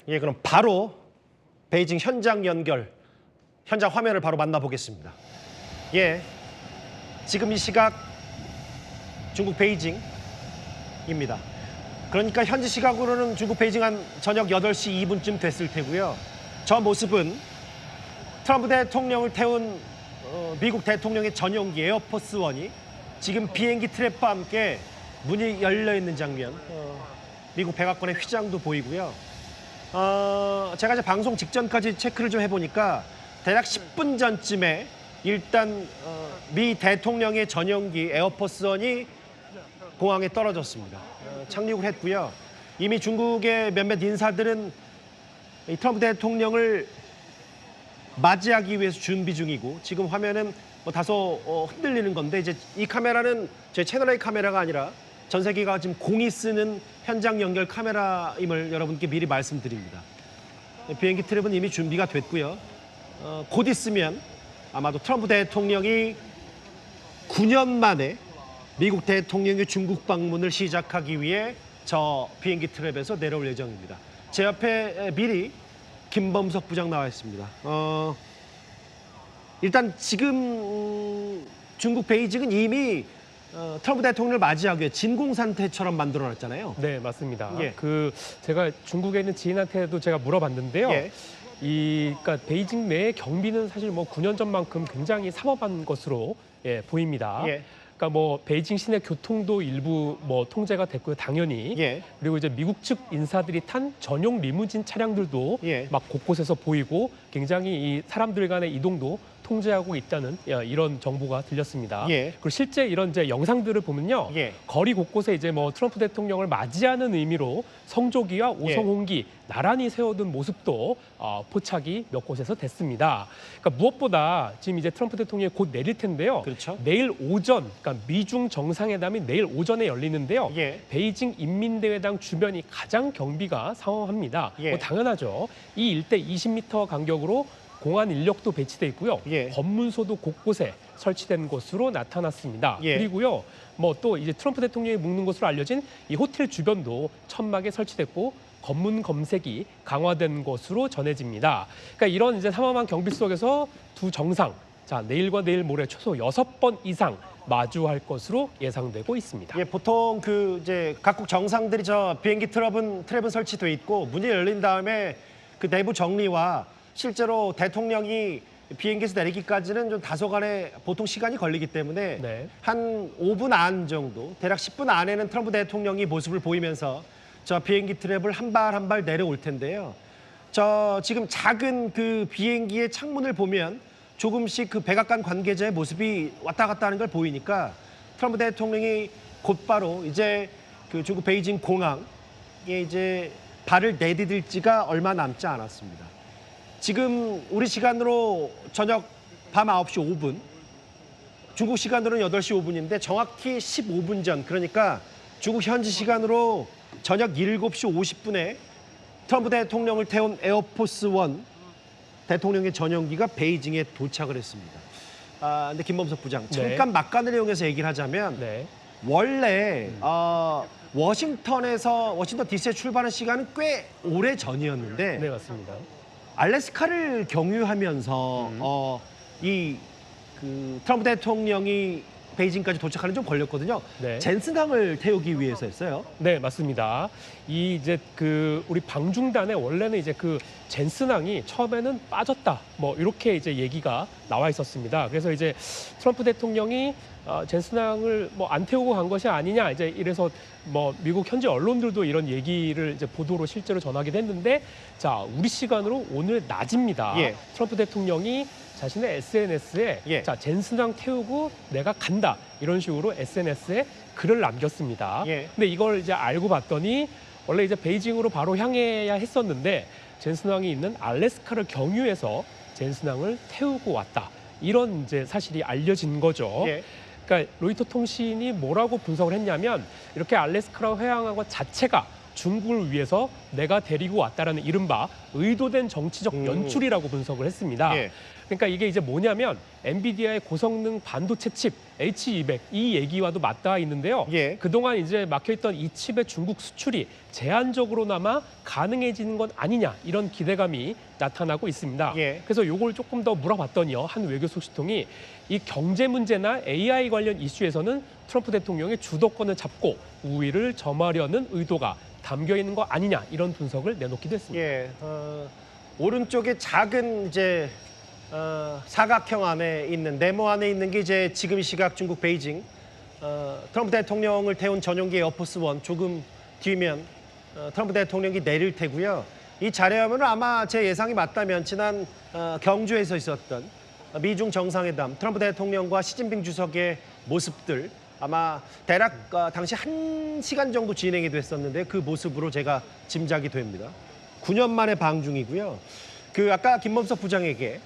예, 그럼 바로 베이징 현장 연결, 현장 화면을 바로 만나보겠습니다. 예, 지금 이 시각 중국 베이징입니다. 그러니까 현지 시각으로는 중국 베이징 한 저녁 8시 2분쯤 됐을 테고요. 저 모습은 트럼프 대통령을 태운 미국 대통령의 전용기 에어포스 원이 지금 비행기 트랩과 함께 문이 열려 있는 장면. 미국 백악관의 휘장도 보이고요. 제가 이제 방송 직전까지 체크를 좀 해보니까 대략 10분 전쯤에 일단 미 대통령의 전용기 에어포스 원이 공항에 떨어졌습니다. 착륙을 했고요. 이미 중국의 몇몇 인사들은 이 트럼프 대통령을 맞이하기 위해서 준비 중이고, 지금 화면은 뭐 다소 흔들리는 건데, 이제 이 카메라는 제 채널A 카메라가 아니라 전 세계가 지금 공이 쓰는 현장 연결 카메라임을 여러분께 미리 말씀드립니다. 비행기 트랩은 이미 준비가 됐고요. 곧 있으면 아마도 트럼프 대통령이 9년 만에 미국 대통령의 중국 방문을 시작하기 위해 저 비행기 트랩에서 내려올 예정입니다. 제 옆에 미리 김범석 부장 나와 있습니다. 일단 지금 중국 베이징은 이미 트럼프 대통령을 맞이하기 위해 진공 상태처럼 만들어놨잖아요. 네, 맞습니다. 예. 제가 중국에 있는 지인한테도 제가 물어봤는데요. 예. 그러니까 베이징 내의 경비는 사실 뭐 9년 전만큼 굉장히 삼엄한 것으로 보입니다. 예. 그러니까 뭐 베이징 시내 교통도 일부 뭐 통제가 됐고요, 당연히. 예. 그리고 이제 미국 측 인사들이 탄 전용 리무진 차량들도 예. 막 곳곳에서 보이고 굉장히 이 사람들 간의 이동도 통제하고 있다는 이런 정보가 들렸습니다. 예. 그리고 실제 이런 이제 영상들을 보면요, 예. 거리 곳곳에 이제 뭐 트럼프 대통령을 맞이하는 의미로 성조기와 오성홍기 나란히 세워둔 모습도 포착이 몇 곳에서 됐습니다. 그러니까 무엇보다 지금 이제 트럼프 대통령이 곧 내릴 텐데요. 그렇죠. 내일 오전, 그러니까 미중 정상회담이 내일 오전에 열리는데요. 예. 베이징 인민대회당 주변이 가장 경비가 상황합니다. 예. 뭐 당연하죠. 이 일대 20m 간격으로 공안 인력도 배치돼 있고요. 예. 검문소도 곳곳에 설치된 것으로 나타났습니다. 예. 그리고요, 뭐 또 이제 트럼프 대통령이 묵는 것으로 알려진 이 호텔 주변도 천막에 설치됐고 검문 검색이 강화된 것으로 전해집니다. 그러니까 이런 이제 삼엄한 경비 속에서 두 정상, 자 내일과 내일 모레 최소 6번 이상 마주할 것으로 예상되고 있습니다. 예, 보통 그 이제 각국 정상들이 저 비행기 트랩은 설치돼 있고 문이 열린 다음에 그 내부 정리와 실제로 대통령이 비행기에서 내리기까지는 좀 다소간의 보통 시간이 걸리기 때문에 네. 한 5분 안 정도, 대략 10분 안에는 트럼프 대통령이 모습을 보이면서 저 비행기 트랩을 한 발 한 발 내려올 텐데요. 저 지금 작은 그 비행기의 창문을 보면 조금씩 그 백악관 관계자의 모습이 왔다 갔다 하는 걸 보이니까 트럼프 대통령이 곧바로 이제 그 중국 베이징 공항에 이제 발을 내디딜지가 얼마 남지 않았습니다. 지금 우리 시간으로 저녁 밤 9시 5분, 중국 시간으로는 8시 5분인데 정확히 15분 전, 그러니까 중국 현지 시간으로 저녁 7시 50분에 트럼프 대통령을 태운 에어포스 원 대통령의 전용기가 베이징에 도착을 했습니다. 근데 김범석 부장, 잠깐 막간을 이용해서 얘기를 하자면 원래 워싱턴 DC에 출발한 시간은 꽤 오래 전이었는데 네, 맞습니다. 알래스카를 경유하면서 그 트럼프 대통령이 베이징까지 도착하는 좀 걸렸거든요. 네. 젠슨항을 태우기 위해서였어요. 네, 맞습니다. 이 이제 그 우리 방중단에 원래는 이제 그 젠슨항이 처음에는 빠졌다, 뭐 이렇게 이제 얘기가 나와 있었습니다. 그래서 이제 트럼프 대통령이 젠슨항을 뭐 안 태우고 간 것이 아니냐, 이제 이래서 뭐 미국 현지 언론들도 이런 얘기를 이제 보도로 실제로 전하기도 했는데, 자 우리 시간으로 오늘 낮입니다. 예. 트럼프 대통령이 자신의 SNS에 자 젠슨항 태우고 내가 간다, 이런 식으로 SNS에 글을 남겼습니다. 근데 이걸 이제 알고 봤더니 원래 이제 베이징으로 바로 향해야 했었는데 젠슨항이 있는 알래스카를 경유해서 젠슨항을 태우고 왔다, 이런 이제 사실이 알려진 거죠. 그러니까 로이터 통신이 뭐라고 분석을 했냐면, 이렇게 알래스카로 회항한 것 자체가 중국을 위해서 내가 데리고 왔다라는 이른바 의도된 정치적 연출이라고 분석을 했습니다. 그러니까 이게 이제 뭐냐면 엔비디아의 고성능 반도체 칩 H200 이 얘기와도 맞닿아 있는데요. 예. 그동안 이제 막혀있던 이 칩의 중국 수출이 제한적으로나마 가능해지는 것 아니냐 이런 기대감이 나타나고 있습니다. 예. 그래서 요걸 조금 더 물어봤더니요. 한 외교 소식통이 이 경제 문제나 AI 관련 이슈에서는 트럼프 대통령의 주도권을 잡고 우위를 점하려는 의도가 담겨 있는 거 아니냐 이런 분석을 내놓기도 했습니다. 예, 오른쪽에 작은 이제 사각형 안에 있는 네모 안에 있는 게 이제 지금 이 시각 중국 베이징 트럼프 대통령을 태운 전용기 에어포스1 조금 뒤면 트럼프 대통령이 내릴 테고요. 이 자료화면은 아마 제 예상이 맞다면 지난 경주에서 있었던 미중 정상회담 트럼프 대통령과 시진핑 주석의 모습들 아마 대략 당시 1시간 정도 진행이 됐었는데 그 모습으로 제가 짐작이 됩니다. 9년 만에 방중이고요. 그 아까 김범석 부장에게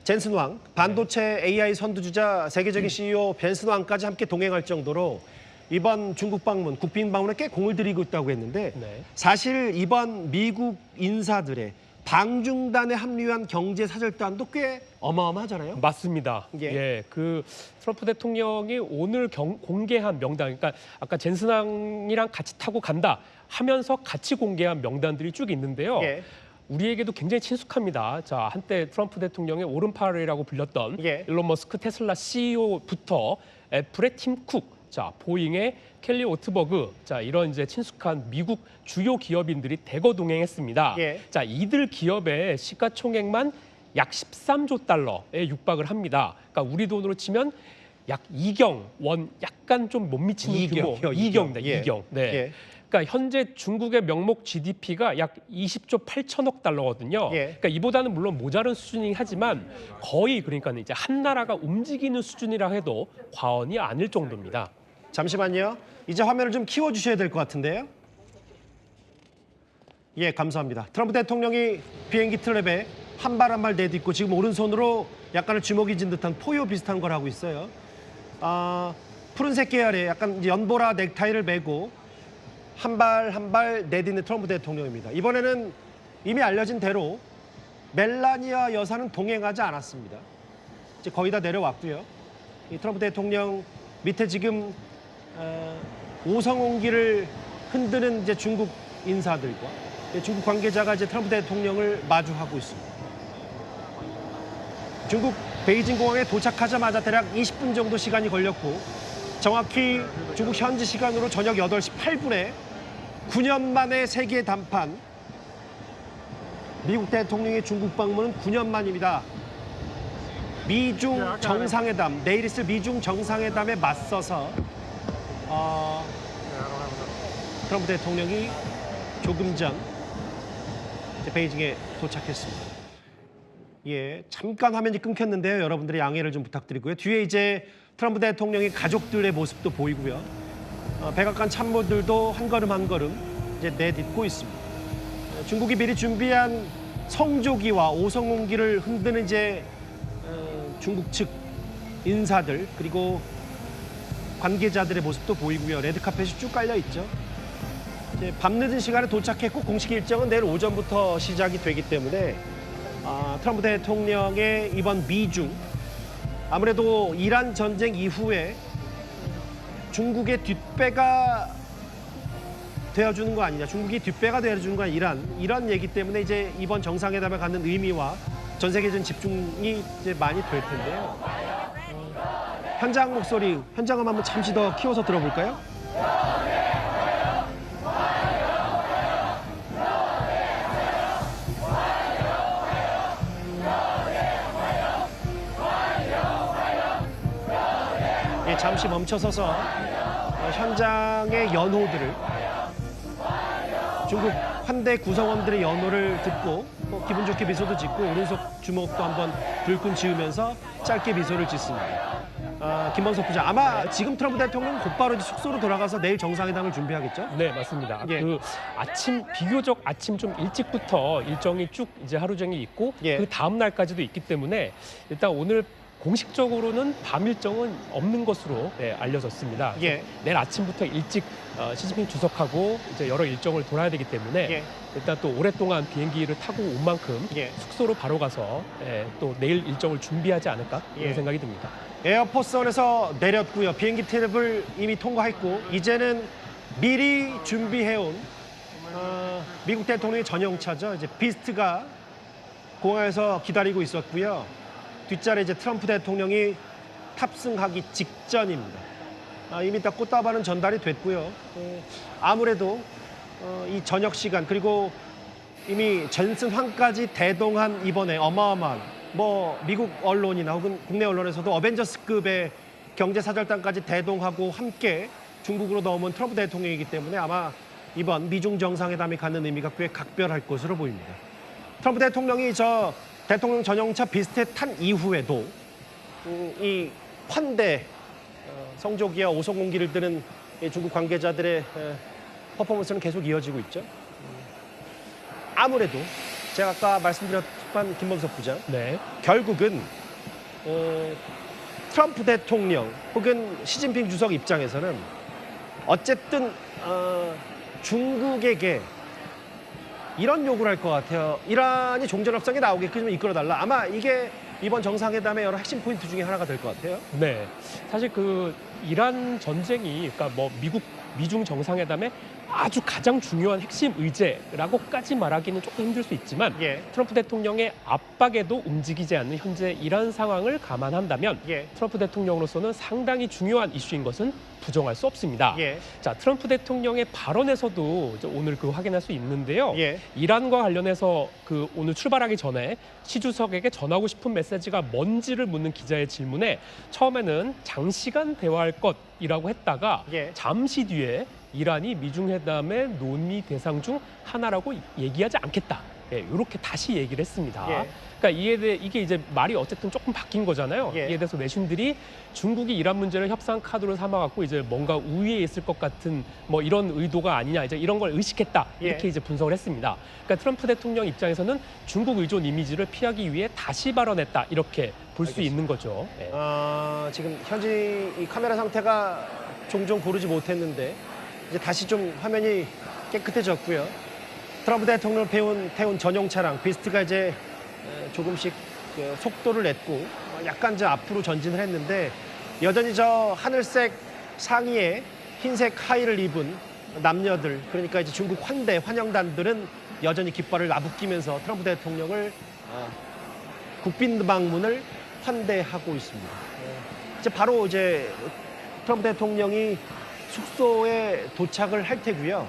젠슨 왕 반도체 AI 선두주자 세계적인 CEO 젠슨 왕까지 함께 동행할 정도로 이번 중국 방문, 국빈 방문에 꽤 공을 들이고 있다고 했는데 네. 사실 이번 미국 인사들의 방중단에 합류한 경제 사절단도 꽤 어마어마하잖아요. 맞습니다. 예. 예, 그 트럼프 대통령이 오늘 공개한 명단, 그러니까 아까 젠슨왕이랑 같이 타고 간다 하면서 같이 공개한 명단들이 쭉 있는데요. 예. 우리에게도 굉장히 친숙합니다. 자, 한때 트럼프 대통령의 오른팔이라고 불렸던 예. 일론 머스크 테슬라 CEO부터 애플의 팀 쿡, 자, 보잉의 켈리 오트버그, 자, 이런 이제 친숙한 미국 주요 기업인들이 대거 동행했습니다. 예. 자, 이들 기업의 시가총액만 약 13조 달러에 육박을 합니다. 그러니까 우리 돈으로 치면 약 2경 원, 약간 좀 못 미치는 규모. 2경입니다. 예. 2경. 네. 예. 그러니까 현재 중국의 명목 GDP가 약 20조 8천억 달러거든요. 예. 그러니까 이보다는 물론 모자른 수준이긴 하지만 거의 그러니까 이제 한 나라가 움직이는 수준이라 해도 과언이 아닐 정도입니다. 잠시만요. 이제 화면을 좀 키워주셔야 될 것 같은데요. 예, 감사합니다. 트럼프 대통령이 비행기 트랩에 한 발 한 발 내딛고 지금 오른손으로 약간의 주먹이 진 듯한 포효 비슷한 걸 하고 있어요. 푸른색 계열의 약간 연보라 넥타이를 메고 한 발 한 발 내딛는 트럼프 대통령입니다. 이번에는 이미 알려진 대로 멜라니아 여사는 동행하지 않았습니다. 이제 거의 다 내려왔고요. 이 트럼프 대통령 밑에 지금 오성홍기를 흔드는 이제 중국 인사들과 중국 관계자가 이제 트럼프 대통령을 마주하고 있습니다. 중국 베이징 공항에 도착하자마자 대략 20분 정도 시간이 걸렸고 정확히 중국 현지 시간으로 저녁 8시 8분에 9년 만에 세계 담판 미국 대통령의 중국 방문은 9년 만입니다. 미중 정상회담, 내일 있을 미중 정상회담에 맞서서 트럼프 대통령이 조금 전 베이징에 도착했습니다. 예, 잠깐 화면이 끊겼는데요. 여러분들의 양해를 좀 부탁드리고요. 뒤에 이제 트럼프 대통령의 가족들의 모습도 보이고요. 백악관 참모들도 한 걸음 한 걸음 이제 내딛고 있습니다. 중국이 미리 준비한 성조기와 오성홍기를 흔드는 이제 중국 측 인사들 그리고 관계자들의 모습도 보이고요. 레드카펫이 쭉 깔려 있죠. 이제 밤늦은 시간에 도착했고 공식 일정은 내일 오전부터 시작이 되기 때문에 트럼프 대통령의 이번 미중 아무래도 이란 전쟁 이후에 중국의 뒷배가 되어주는 거 아니냐, 중국이 뒷배가 되어주는 거 아니냐, 이런 얘기 때문에 이제 이번 정상회담에 갖는 의미와 전 세계적인 집중이 이제 많이 될 텐데요. 현장 목소리, 현장음 한번 잠시 더 키워서 들어볼까요? 예, 잠시 멈춰서서 현장의 연호들을 중국 환대 구성원들의 연호를 듣고 기분 좋게 미소도 짓고 오른손 주먹도 한번 불끈 지으면서 짧게 미소를 짓습니다. 김범석 부장, 아마 지금 트럼프 대통령은 곧바로 이제 숙소로 돌아가서 내일 정상회담을 준비하겠죠? 네, 맞습니다. 예. 그 비교적 아침 좀 일찍부터 일정이 쭉 이제 하루 종일 있고 예. 그 다음 날까지도 있기 때문에 일단 오늘 공식적으로는 밤 일정은 없는 것으로 알려졌습니다. 예. 내일 아침부터 일찍 시진핑 주석하고 이제 여러 일정을 돌아야 되기 때문에 예. 일단 또 오랫동안 비행기를 타고 온 만큼 예. 숙소로 바로 가서 또 내일 일정을 준비하지 않을까 이런 예. 생각이 듭니다. 에어포스원에서 내렸고요. 비행기 트랩을 이미 통과했고 이제는 미리 준비해온 미국 대통령의 전용차죠. 이제 비스트가 공항에서 기다리고 있었고요. 뒷자리에 이제 트럼프 대통령이 탑승하기 직전입니다. 이미 다 꽃다발은 전달이 됐고요. 아무래도 이 저녁 시간 그리고 이미 전슨 황까지 대동한 이번에 어마어마한 뭐 미국 언론이나 혹은 국내 언론에서도 어벤져스급의 경제사절단까지 대동하고 함께 중국으로 넘어온 트럼프 대통령이기 때문에 아마 이번 미중 정상회담이 갖는 의미가 꽤 각별할 것으로 보입니다. 트럼프 대통령이 저 대통령 전용차 비스트에 탄 이후에도 이 환대 성조기와 오성공기를 드는 중국 관계자들의 퍼포먼스는 계속 이어지고 있죠. 아무래도 제가 아까 말씀드렸던 김범석 부장, 네. 결국은 트럼프 대통령 혹은 시진핑 주석 입장에서는 어쨌든 중국에게 이런 요구를 할 것 같아요. 이란이 종전협상에 나오게끔 좀 이끌어달라. 아마 이게 이번 정상회담의 여러 핵심 포인트 중에 하나가 될 것 같아요. 네, 사실 그 이란 전쟁이 그러니까 뭐 미중 정상회담의 아주 가장 중요한 핵심 의제라고까지 말하기는 조금 힘들 수 있지만 예. 트럼프 대통령의 압박에도 움직이지 않는 현재 이란 상황을 감안한다면 예. 트럼프 대통령으로서는 상당히 중요한 이슈인 것은 부정할 수 없습니다. 예. 자, 트럼프 대통령의 발언에서도 이제 오늘 그 확인할 수 있는데요. 예. 이란과 관련해서 그 오늘 출발하기 전에 시 주석에게 전하고 싶은 메시지가 뭔지를 묻는 기자의 질문에 처음에는 장시간 대화할 것이라고 했다가 예. 잠시 뒤에 이란이 미중 회담의 논의 대상 중 하나라고 얘기하지 않겠다. 이렇게 다시 얘기를 했습니다. 예. 그러니까 이에 대해 이게 이제 말이 어쨌든 조금 바뀐 거잖아요. 예. 이에 대해서 내신들이 중국이 이란 문제를 협상 카드로 삼아갖고 이제 뭔가 우위에 있을 것 같은 뭐 이런 의도가 아니냐 이제 이런 걸 의식했다 이렇게 예. 이제 분석을 했습니다. 그러니까 트럼프 대통령 입장에서는 중국 의존 이미지를 피하기 위해 다시 발언했다 이렇게 볼 수 있는 거죠. 네. 지금 현재 이 카메라 상태가 종종 고르지 못했는데 이제 다시 좀 화면이 깨끗해졌고요. 트럼프 대통령을 태운 전용 차량 비스트가 이제 조금씩 속도를 냈고 약간 이제 앞으로 전진을 했는데 여전히 저 하늘색 상의에 흰색 하의를 입은 남녀들 그러니까 이제 중국 환대 환영단들은 여전히 깃발을 나부끼면서 트럼프 대통령을 국빈 방문을 환대하고 있습니다. 이제 바로 이제 트럼프 대통령이 숙소에 도착을 할 테고요.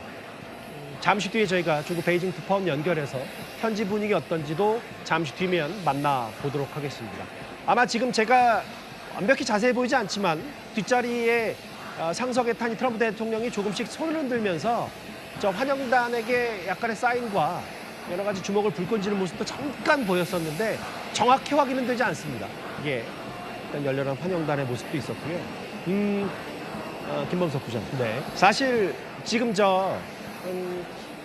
잠시 뒤에 저희가 중국 베이징 특파원 연결해서 현지 분위기 어떤지도 잠시 뒤면 만나보도록 하겠습니다. 아마 지금 제가 완벽히 자세히 보이지 않지만 뒷자리에 상석에 탄 트럼프 대통령이 조금씩 손을 흔들면서 저 환영단에게 약간의 사인과 여러 가지 주먹을 불끈지는 모습도 잠깐 보였었는데 정확히 확인은 되지 않습니다. 예, 일단 열렬한 환영단의 모습도 있었고요. 김범석 부장. 네. 사실 지금 저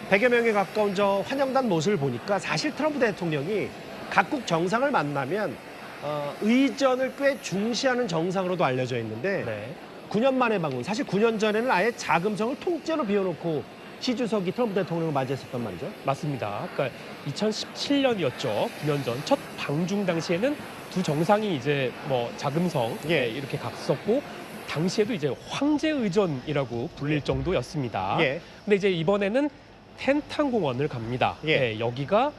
100여 명에 가까운 저 환영단 모습을 보니까 사실 트럼프 대통령이 각국 정상을 만나면 의전을 꽤 중시하는 정상으로도 알려져 있는데 네. 9년 만에 방문. 사실 9년 전에는 아예 자금성을 통째로 비워놓고 시 주석이 트럼프 대통령을 맞이했었단 말이죠. 맞습니다. 그러니까 2017년이었죠. 9년 전 첫 방중 당시에는 두 정상이 이제 뭐 자금성 예. 이렇게 갔었고 당시에도 이제 황제 의전이라고 불릴 정도였습니다. 예. 근데 이제 이번에는 텐탄공원을 갑니다. 예. 여기가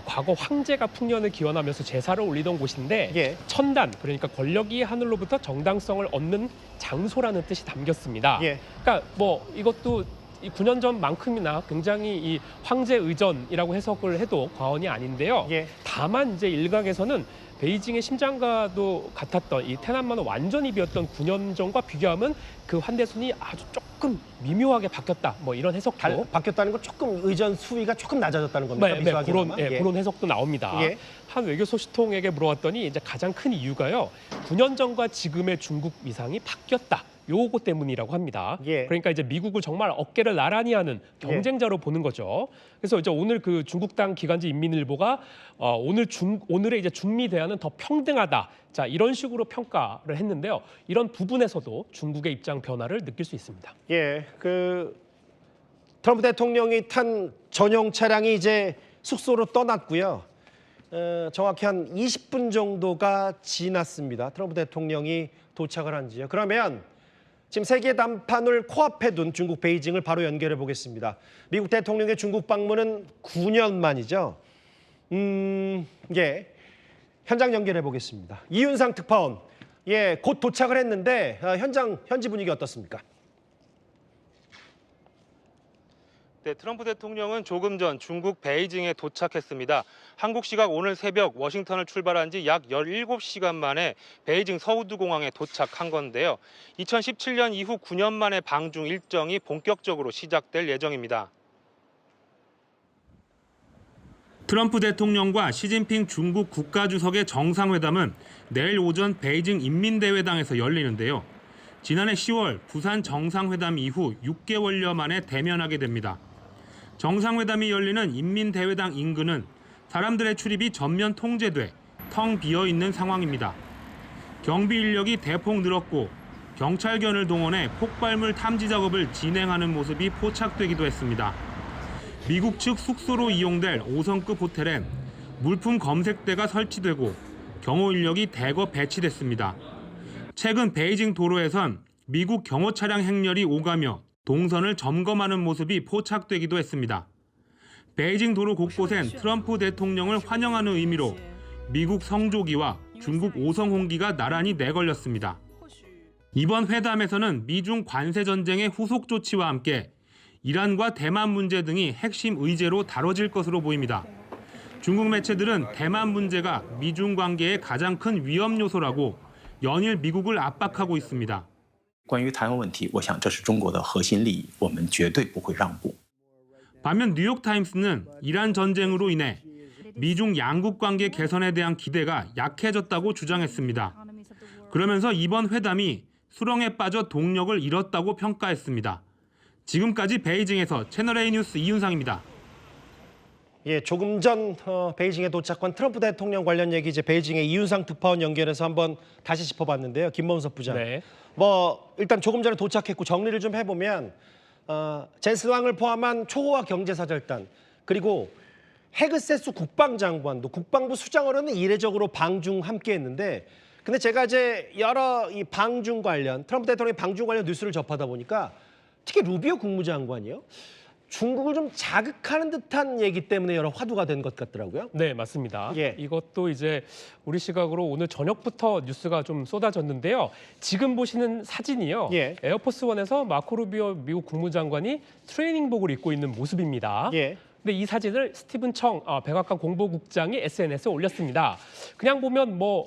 과거 황제가 풍년을 기원하면서 제사를 올리던 곳인데 예. 천단 그러니까 권력이 하늘로부터 정당성을 얻는 장소라는 뜻이 담겼습니다. 예. 그러니까 뭐 이것도 이 9년 전만큼이나 굉장히 이 황제 의전이라고 해석을 해도 과언이 아닌데요. 예. 다만 이제 일각에서는 베이징의 심장과도 같았던 이 테난만은 완전히 비었던 9년 전과 비교하면 그 환대순이 아주 조금 미묘하게 바뀌었다. 뭐 이런 해석도 바뀌었다는 건 조금 의전 수위가 조금 낮아졌다는 겁니까? 네, 그런 해석도 나옵니다. 예. 한 외교 소식통에게 물어봤더니 이제 가장 큰 이유가요. 9년 전과 지금의 중국 위상이 바뀌었다. 요거 때문이라고 합니다. 예. 그러니까 이제 미국을 정말 어깨를 나란히 하는 경쟁자로 보는 거죠. 그래서 이제 오늘 그 중국당 기관지 인민일보가 오늘의 이제 중미 대화는 더 평등하다. 자, 이런 식으로 평가를 했는데요. 이런 부분에서도 중국의 입장 변화를 느낄 수 있습니다. 예, 트럼프 대통령이 탄 전용 차량이 이제 숙소로 떠났고요. 정확히 한 20분 정도가 지났습니다. 트럼프 대통령이 도착을 한 지요. 그러면 지금 세계 담판을 코앞에 둔 중국 베이징을 바로 연결해 보겠습니다. 미국 대통령의 중국 방문은 9년 만이죠. 예, 현장 연결해 보겠습니다. 이윤상 특파원, 예, 곧 도착을 했는데 현지 분위기 어떻습니까? 네, 트럼프 대통령은 조금 전 중국 베이징에 도착했습니다. 한국 시각 오늘 새벽 워싱턴을 출발한 지 약 17시간 만에 베이징 서우드공항에 도착한 건데요. 2017년 이후 9년 만에 방중 일정이 본격적으로 시작될 예정입니다. 트럼프 대통령과 시진핑 중국 국가주석의 정상회담은 내일 오전 베이징 인민대회당에서 열리는데요. 지난해 10월 부산 정상회담 이후 6개월여 만에 대면하게 됩니다. 정상회담이 열리는 인민대회당 인근은 사람들의 출입이 전면 통제돼 텅 비어있는 상황입니다. 경비 인력이 대폭 늘었고 경찰견을 동원해 폭발물 탐지 작업을 진행하는 모습이 포착되기도 했습니다. 미국 측 숙소로 이용될 5성급 호텔엔 물품 검색대가 설치되고 경호 인력이 대거 배치됐습니다. 최근 베이징 도로에선 미국 경호 차량 행렬이 오가며 동선을 점검하는 모습이 포착되기도 했습니다. 베이징 도로 곳곳엔 트럼프 대통령을 환영하는 의미로 미국 성조기와 중국 5성 홍기가 나란히 내걸렸습니다. 이번 회담에서는 미중 관세 전쟁의 후속 조치와 함께 이란과 대만 문제 등이 핵심 의제로 다뤄질 것으로 보입니다. 중국 매체들은 대만 문제가 미중 관계의 가장 큰 위험 요소라고 연일 미국을 압박하고 있습니다. 关于台湾问题，我想这是中国的核心利益，我们绝对不会让步。 반면 뉴욕타임스는 이란 전쟁으로 인해 미중 양국 관계 개선에 대한 기대가 약해졌다고 주장했습니다. 그러면서 이번 회담이 수렁에 빠져 동력을 잃었다고 평가했습니다. 지금까지 베이징에서 채널A 뉴스 이윤상입니다. 예, 조금 전 베이징에 도착한 트럼프 대통령 관련 얘기 이제 베이징의 이윤상 특파원 연결해서 한번 다시 짚어봤는데요. 김범석 부장. 네. 일단 조금 전에 도착했고 정리를 좀 해보면 젠스 왕을 포함한 초호화 경제사절단 그리고 헤그세스 국방장관도 국방부 수장으로는 이례적으로 방중 함께했는데 근데 제가 이제 여러 이 방중 관련 트럼프 대통령의 방중 관련 뉴스를 접하다 보니까 특히 루비오 국무장관이요. 중국을 좀 자극하는 듯한 얘기 때문에 여러 화두가 된 것 같더라고요. 네, 맞습니다. 예. 이것도 이제 우리 시각으로 오늘 저녁부터 뉴스가 좀 쏟아졌는데요. 지금 보시는 사진이요. 예. 에어포스원에서 마코 루비오 미국 국무장관이 트레이닝복을 입고 있는 모습입니다. 예. 근데 이 사진을 스티븐 청 백악관 공보국장이 SNS에 올렸습니다. 그냥 보면 뭐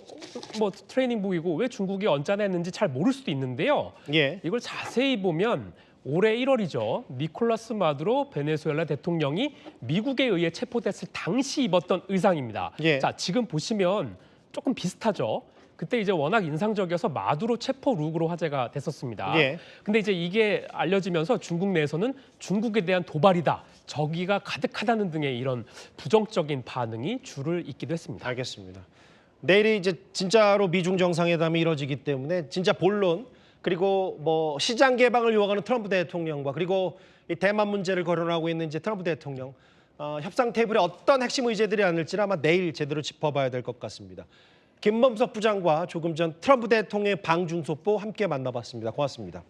트레이닝복이고 왜 중국이 언짢아했는지 잘 모를 수도 있는데요. 예. 이걸 자세히 보면 올해 1월이죠. 니콜라스 마두로 베네수엘라 대통령이 미국에 의해 체포됐을 당시 입었던 의상입니다. 예. 자, 지금 보시면 조금 비슷하죠. 그때 이제 워낙 인상적이어서 마두로 체포 룩으로 화제가 됐었습니다. 예. 근데 이제 이게 알려지면서 중국 내에서는 중국에 대한 도발이다, 적의가 가득하다는 등의 이런 부정적인 반응이 줄을 잇기도 했습니다. 알겠습니다. 내일이 이제 진짜로 미중 정상회담이 이뤄지기 때문에 진짜 본론 그리고 시장 개방을 요구하는 트럼프 대통령과 그리고 이 대만 문제를 거론하고 있는 이제 트럼프 대통령 협상 테이블에 어떤 핵심 의제들이 안을지는 아마 내일 제대로 짚어봐야 될 것 같습니다. 김범석 부장과 조금 전 트럼프 대통령의 방중 속보 함께 만나봤습니다. 고맙습니다.